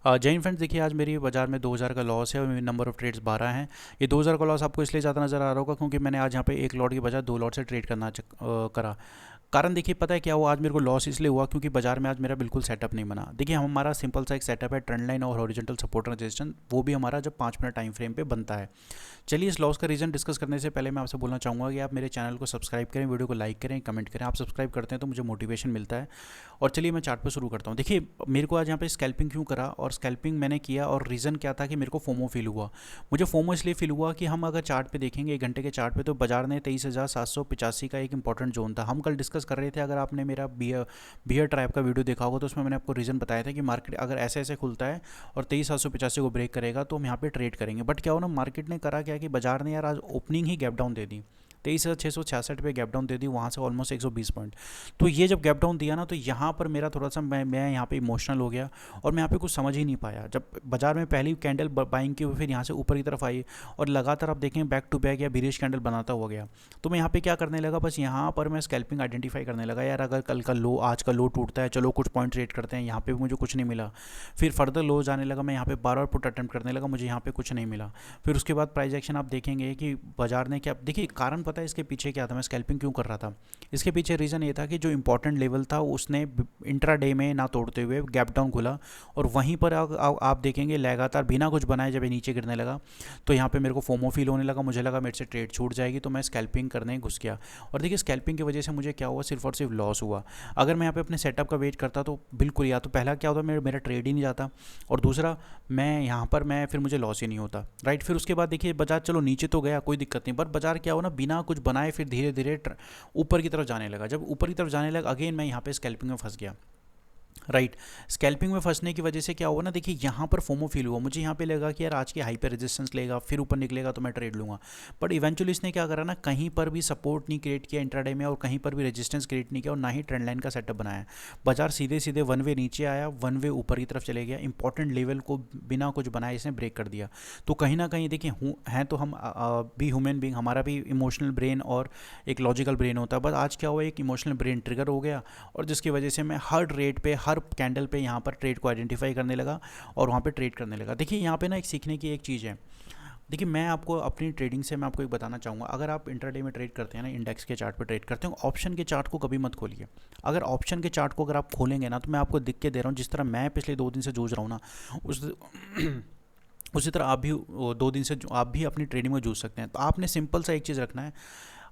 जय हिंद फ्रेंड्स। देखिए आज मेरी बाजार में 2000 का लॉस है और मेरे नंबर ऑफ ट्रेड्स 12 हैं। ये 2000 का लॉस आपको इसलिए ज़्यादा नज़र आ रहा होगा क्योंकि मैंने आज यहाँ पे एक लॉट की बजाय दो लॉट से ट्रेड करा। कारण देखिए पता है क्या हुआ, आज मेरे को लॉस इसलिए हुआ क्योंकि बाजार में आज मेरा बिल्कुल सेटअप नहीं बना। देखिए हमारा सिंपल सा एक सेटअप है, ट्रेंड लाइन और हॉरिजॉन्टल सपोर्ट एंड रेजिस्टेंस, वो भी हमारा जब 5 मिनट टाइम फ्रेम पे बनता है। चलिए इस लॉस का रीज़न डिस्कस करने से पहले मैं आपसे बोलना चाहूँगा कि आप मेरे चैनल को सब्सक्राइब करें, वीडियो को लाइक करें, कमेंट करें। आप सब्सक्राइब करते हैं तो मुझे मोटिवेशन मिलता है। और चलिए मैं चार्ट पर शुरू करता हूँ। देखिए मेरे को आज यहाँ पे स्कैल्पिंग क्यों करा और स्कैल्पिंग मैंने किया और रीज़न क्या था कि मेरे को फोमो फील हुआ। मुझे फोमो इसलिए फील हुआ कि हम अगर चार्ट पे देखेंगे 1 घंटे के चार्ट पे, तो बाजार ने 23,785 का एक इंपॉर्टेंट जोन था। हम कल डिस्कस कर रहे थे, अगर आपने मेरा बियर ट्रैप का वीडियो देखा होगा तो उसमें मैंने आपको रीज़न बताया था कि मार्केट अगर ऐसे ऐसे खुलता है और 23,785 को ब्रेक करेगा तो हम यहाँ पे ट्रेड करेंगे। बट क्या हो ना, मार्केट ने करा क्या कि बाजार ने यार आज ओपनिंग ही गैप डाउन दे दी, 23,666 पे गैप डाउन दे दी, वहाँ से ऑलमोस्ट 120 पॉइंट। तो ये जब गैप डाउन दिया ना, तो यहाँ पर मेरा थोड़ा सा मैं यहाँ पे इमोशनल हो गया और मैं यहाँ पे कुछ समझ ही नहीं पाया। जब बाजार में पहली कैंडल बाइंग की हुई, फिर यहाँ से ऊपर की तरफ आई और लगातार आप देखें बैक टू बैक या बिरिश कैंडल बनाता हुआ गया। तो मैं यहाँ पे क्या करने लगा, बस यहाँ पर मैं स्कैल्पिंग आइडेंटिफाई करने लगा। यार अगर कल का लो, आज का लो टूटता है, चलो कुछ पॉइंट ट्रेड करते हैं। यहाँ पे भी मुझे कुछ नहीं मिला। फिर फर्दर लो जाने लगा, मैं यहाँ पे बार बार पुट अटेम्प्ट करने लगा, मुझे यहाँ पे कुछ नहीं मिला। फिर उसके बाद प्राइस एक्शन आप देखेंगे कि बाजार ने क्या, देखिए कारण पता है इसके पीछे क्या था, मैं स्कैल्पिंग क्यों कर रहा था। इसके पीछे रीज़न ये था कि जो इंपॉर्टेंट लेवल था उसने इंट्रा डे में ना तोड़ते हुए गैप डाउन खुला और वहीं पर आप देखेंगे लगातार बिना कुछ बनाए जब ये नीचे गिरने लगा तो यहाँ पे मेरे को फोमो फील होने लगा। मुझे लगा मेरे से ट्रेड छूट जाएगी, तो मैं स्कैल्पिंग करने घुस गया। और देखिए स्कैल्पिंग की वजह से मुझे क्या हुआ, सिर्फ और सिर्फ लॉस हुआ। अगर मैं यहाँ पे अपने सेटअप का वेट करता तो बिल्कुल, या तो पहला क्या होता, मेरा ट्रेड ही नहीं जाता, और दूसरा मैं यहाँ पर मैं फिर मुझे लॉस ही नहीं होता। राइट, फिर उसके बाद देखिए बाजार चलो नीचे तो गया, कोई दिक्कत नहीं, पर बाजार क्या हो ना, बिना कुछ बनाए फिर धीरे धीरे ऊपर की तरफ जाने लगा। जब ऊपर की तरफ जाने लगा, अगेन मैं यहाँ पे स्कैल्पिंग में फंस गया। राइट, स्कैल्पिंग में फंसने की वजह से क्या हुआ ना, देखिए यहाँ पर फोमो फील हुआ। मुझे यहाँ पे लगा कि यार आज की हाई पे रेजिस्टेंस लेगा, फिर ऊपर निकलेगा तो मैं ट्रेड लूँगा। बट इवेंचुअली इसने क्या करा ना, कहीं पर भी सपोर्ट नहीं क्रिएट किया इंट्राडे में और कहीं पर भी रेजिस्टेंस क्रिएट नहीं किया और ना ही ट्रेंड लाइन का सेटअप बनाया। बाजार सीधे सीधे वन वे नीचे आया, वन वे ऊपर की तरफ चले गया। इंपॉर्टेंट लेवल को बिना कुछ बनाए इसने ब्रेक कर दिया। तो कहीं ना कहीं देखिए हैं तो हम भी ह्यूमन बींग, हमारा भी इमोशनल ब्रेन और एक लॉजिकल ब्रेन होता है। बस आज क्या हुआ, एक इमोशनल ब्रेन ट्रिगर हो गया और जिसकी वजह से मैं हर रेट पे, हर कैंडल पे यहाँ पर ट्रेड को आइडेंटिफाई करने लगा और वहाँ पे ट्रेड करने लगा। देखिए यहाँ पे ना एक सीखने की एक चीज़ है। देखिए मैं आपको अपनी ट्रेडिंग से मैं आपको एक बताना चाहूँगा, अगर आप इंट्राडे में ट्रेड करते हैं ना, इंडेक्स के चार्ट पे ट्रेड करते हैं, ऑप्शन के चार्ट को कभी मत खोलिए। अगर ऑप्शन के चार्ट को अगर आप खोलेंगे ना, तो मैं आपको दिख के दे रहा हूँ, जिस तरह मैं पिछले 2 दिन से जूझ रहा हूँ ना, उस उसी तरह आप भी 2 दिन से आप भी अपनी ट्रेडिंग में जूझ सकते हैं। तो आपने सिंपल सा एक चीज़ रखना है।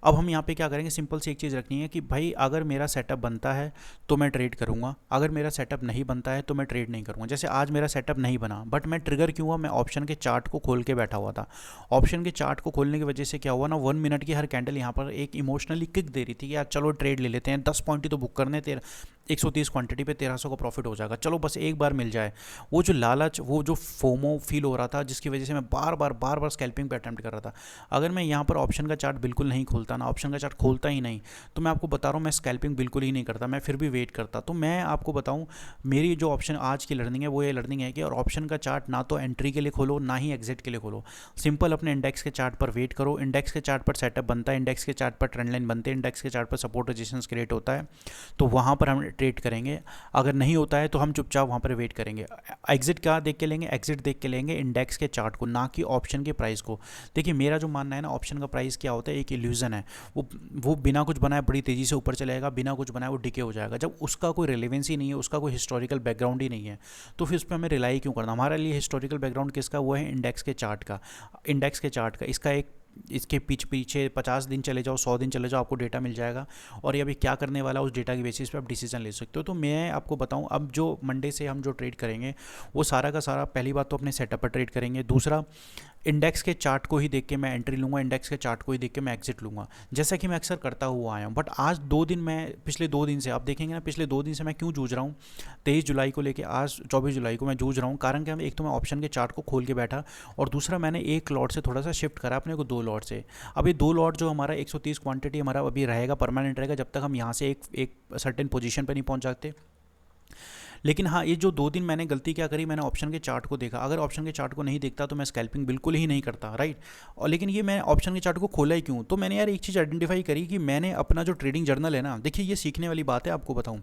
अब हम यहाँ पे क्या करेंगे, सिंपल सी एक चीज़ रखनी है कि भाई अगर मेरा सेटअप बनता है तो मैं ट्रेड करूँगा, अगर मेरा सेटअप नहीं बनता है तो मैं ट्रेड नहीं करूँगा। जैसे आज मेरा सेटअप नहीं बना, बट मैं ट्रिगर क्यों हुआ, मैं ऑप्शन के चार्ट को खोल के बैठा हुआ था। ऑप्शन के चार्ट को खोलने की वजह से क्या हुआ ना, 1 मिनट की हर कैंडल यहाँ पर एक इमोशनली किक दे रही थी कि यार चलो ट्रेड ले लेते हैं, 10 पॉइंट ही तो बुक करने, 130 क्वांटिटी पे 1300 का प्रॉफिट हो जाएगा, चलो बस एक बार मिल जाए। वो जो लालच, वो जो फोमो फील हो रहा था, जिसकी वजह से मैं बार बार स्कैल्पिंग पे अटैम्प्ट कर रहा था। अगर मैं यहाँ पर ऑप्शन का चार्ट बिल्कुल नहीं खोलता ना, ऑप्शन का चार्ट खोलता ही नहीं, तो मैं आपको बता रहा हूँ मैं स्कैल्पिंग बिल्कुल ही नहीं करता, मैं फिर भी वेट करता। तो मैं आपको बताऊँ, मेरी जो ऑप्शन आज की लर्निंग है वो ये लर्निंग है कि और ऑप्शन का चार्ट ना तो एंट्री के लिए खोलो ना ही एग्जिट के लिए खोलो। सिंपल अपने इंडेक्स के चार्ट पर वेट करो, इंडेक्स के चार्ट पर सेटअप बनता है, इंडेक्स के चार्ट पर ट्रेंड लाइन बनते हैं, इंडेक्स के चार्ट पर सपोर्ट रेजिस्टेंस क्रिएट होता है, तो वहाँ पर हम ट्रेड करेंगे। अगर नहीं होता है तो हम चुपचाप वहाँ पर वेट करेंगे। एग्जिट क्या देख के लेंगे, एग्जिट देख के लेंगे इंडेक्स के चार्ट को, ना कि ऑप्शन के प्राइस को। देखिए मेरा जो मानना है ना, ऑप्शन का प्राइस क्या होता है, एक इल्यूजन है। वो बिना कुछ बनाए बड़ी तेज़ी से ऊपर चलेगा, बिना कुछ बनाए वो डिके हो जाएगा। जब उसका कोई रिलेवेंस ही नहीं है, उसका कोई हिस्टोरिकल बैकग्राउंड ही नहीं है, तो फिर उस पर हमें रिलाई क्यों करना। हमारे लिए हिस्टोरिकल बैकग्राउंड किसका, वो है इंडेक्स के चार्ट का। इंडेक्स के चार्ट का इसका एक, इसके पीछे 50 दिन चले जाओ, 100 दिन चले जाओ, आपको डेटा मिल जाएगा और ये अभी क्या करने वाला है उस डेटा की बेसिस पे आप डिसीजन ले सकते हो। तो मैं आपको बताऊं, अब जो मंडे से हम जो ट्रेड करेंगे वो सारा का सारा, पहली बात तो अपने सेटअप पर ट्रेड करेंगे, दूसरा इंडेक्स के चार्ट को ही देख के मैं एंट्री लूँगा, इंडेक्स के चार्ट को ही देख के मैं एग्जिट लूँगा, जैसा कि मैं अक्सर करता हुआ आया हूँ। बट आज 2 दिन मैं, पिछले 2 दिन से आप देखेंगे ना, पिछले 2 दिन से मैं क्यों जूझ रहा हूँ। 23 जुलाई को लेके आज 24 जुलाई को मैं जूझ रहा हूँ। कारण क्या है, एक तो मैं ऑप्शन के चार्ट को खोल के बैठा और दूसरा मैंने एक लॉट से थोड़ा सा शिफ्ट करा अपने को 2 लॉट से। अब ये 2 लॉट जो हमारा 130 क्वांटिटी हमारा अभी रहेगा, परमानेंट रहेगा, जब तक हम यहाँ से एक सर्टेन पोजीशन पर नहीं पहुँच जाते। लेकिन हाँ, ये जो 2 दिन मैंने गलती क्या करी, मैंने ऑप्शन के चार्ट को देखा। अगर ऑप्शन के चार्ट को नहीं देखता तो मैं स्कैल्पिंग बिल्कुल ही नहीं करता, राइट। और लेकिन ये मैं ऑप्शन के चार्ट को खोला ही क्यों, तो मैंने यार एक चीज़ आइडेंटिफाई करी कि मैंने अपना जो ट्रेडिंग जर्नल है ना, देखिए ये सीखने वाली बात है, आपको बताऊँ।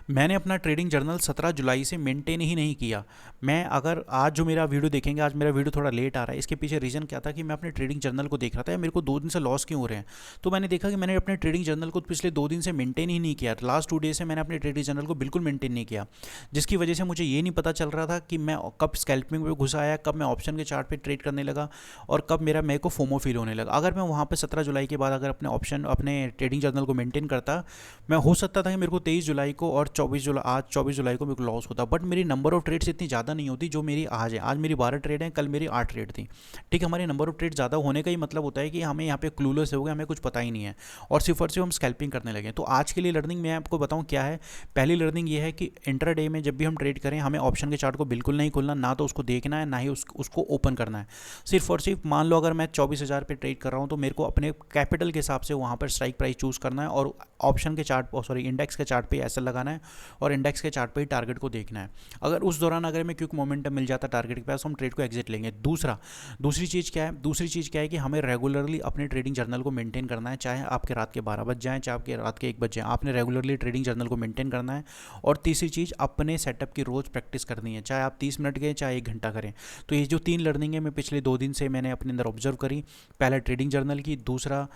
मैंने अपना ट्रेडिंग जर्नल 17 जुलाई से मेंटेन ही नहीं किया। मैं अगर आज जो मेरा वीडियो देखेंगे, आज मेरा वीडियो थोड़ा लेट आ रहा है, इसके पीछे रीज़न क्या था कि मैं अपने ट्रेडिंग जर्नल को देख रहा था या मेरे को 2 दिन से लॉस क्यों हो रहे हैं। तो मैंने देखा कि मैंने अपने ट्रेडिंग जर्नल को पिछले 2 दिन से मेंटेन ही नहीं किया। लास्ट 2 डे से मैंने अपने ट्रेडिंग जर्नल को बिल्कुल मेंटेन नहीं किया, जिसकी वजह से मुझे ये नहीं पता चल रहा था कि मैं कब स्कैल्पिंग में घुस आया, कब मैं ऑप्शन के चार्ट पे ट्रेड करने लगा और कब मेरे को फोमो फील होने लगा। अगर मैं वहाँ पे 17 जुलाई के बाद अगर अपने ट्रेडिंग जर्नल को मेंटेन करता, मैं हो सकता था कि मेरे को 23 जुलाई को और 24 जुलाई को मेरे को लॉस होता, बट मेरी नंबर ऑफ ट्रेड्स इतनी ज़्यादा नहीं होती जो मेरी आज है। आज मेरी 12 ट्रेड हैं, कल मेरी 8 ट्रेड थी। ठीक है, हमारी नंबर ऑफ ट्रेड ज़्यादा होने का ही मतलब होता है कि हमें यहाँ पे क्लूलेस हो गए, हमें कुछ पता ही नहीं है और सिर्फ हम स्कैल्पिंग करने लगे। तो आज के लिए लर्निंग मैं आपको बताऊँ क्या है। पहली लर्निंग ये है कि इंट्राडे में जब भी हम ट्रेड करें, हमें ऑप्शन के चार्ट को बिल्कुल नहीं खोलना, ना तो उसको देखना है, ना ही उसको ओपन करना है। सिर्फ और सिर्फ मान लो अगर मैं 24,000 पे ट्रेड कर रहा हूँ तो मेरे को अपने कैपिटल के हिसाब से वहाँ पर स्ट्राइक प्राइस चूज़ करना है और ऑप्शन के चार्ट, सॉरी इंडेक्स के चार्ट पे ऐसा लगाना है और इंडेक्स के चार्ट पे ही टारगेट को देखना है। अगर उस दौरान अगर हमें क्विक मोमेंटम मिल जाता टारगेट के पास, हम ट्रेड को एग्जिट लेंगे। दूसरी चीज़ क्या है कि हमें रेगुलरली अपने ट्रेडिंग जर्नल को मेंटेन करना है, चाहे आपके रात के 12 बज जाएँ, चाहे आपके रात के 1 बज जाएँ, आपने रेगुलरली ट्रेडिंग जर्नल को मेंटेन करना है। और तीसरी चीज़, अपने सेटअप की रोज़ प्रैक्टिस करनी है, चाहे आप 30 मिनट गए चाहे 1 घंटा करें। तो ये जो 3 लर्निंग है मैं पिछले 2 दिन से मैंने अपने अंदर ऑब्जर्व करी। पहला ट्रेडिंग जर्नल की, दूसरा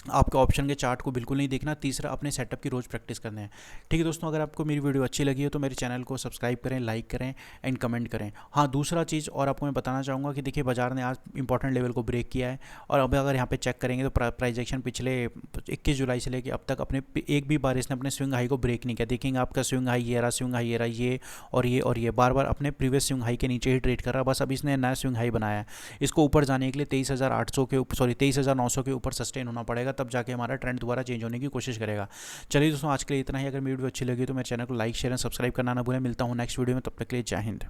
आपके ऑप्शन के चार्ट को बिल्कुल नहीं देखना, तीसरा अपने सेटअप की रोज़ प्रैक्टिस करना है। ठीक है दोस्तों, अगर आपको मेरी वीडियो अच्छी लगी हो तो मेरे चैनल को सब्सक्राइब करें, लाइक करें एंड कमेंट करें। हाँ, दूसरा चीज़ और आपको मैं बताना चाहूँगा कि देखिए बाजार ने आज इंपॉर्टेंट लेवल को ब्रेक किया है और अब अगर यहाँ पे चेक करेंगे तो प्राइस एक्शन पिछले 21 जुलाई से लेकर अब तक अपने एक भी बार इसने अपने स्विंग हाई को ब्रेक नहीं किया। देखेंगे आपका स्विंग हाई ये रहा, स्विंग हाई ये रहा, ये और ये और ये बार बार अपने प्रीवियस स्विंग हाई के नीचे ही ट्रेड कर रहा है। बस अब इसने नया स्विंग हाई बनाया है, इसको ऊपर जाने के लिए 23,800 के ऊपर, सॉरी 23,900 के ऊपर सस्टेन होना पड़ेगा, तब जाके हमारा ट्रेंड दोबारा चेंज होने की कोशिश करेगा। चलिए दोस्तों, आज के लिए इतना ही। अगर मेरी वीडियो अच्छी लगी तो मेरे चैनल को लाइक शेयर एंड सब्सक्राइब करना ना भूलें। मिलता हूँ नेक्स्ट वीडियो में, तब तक के लिए जय हिंद।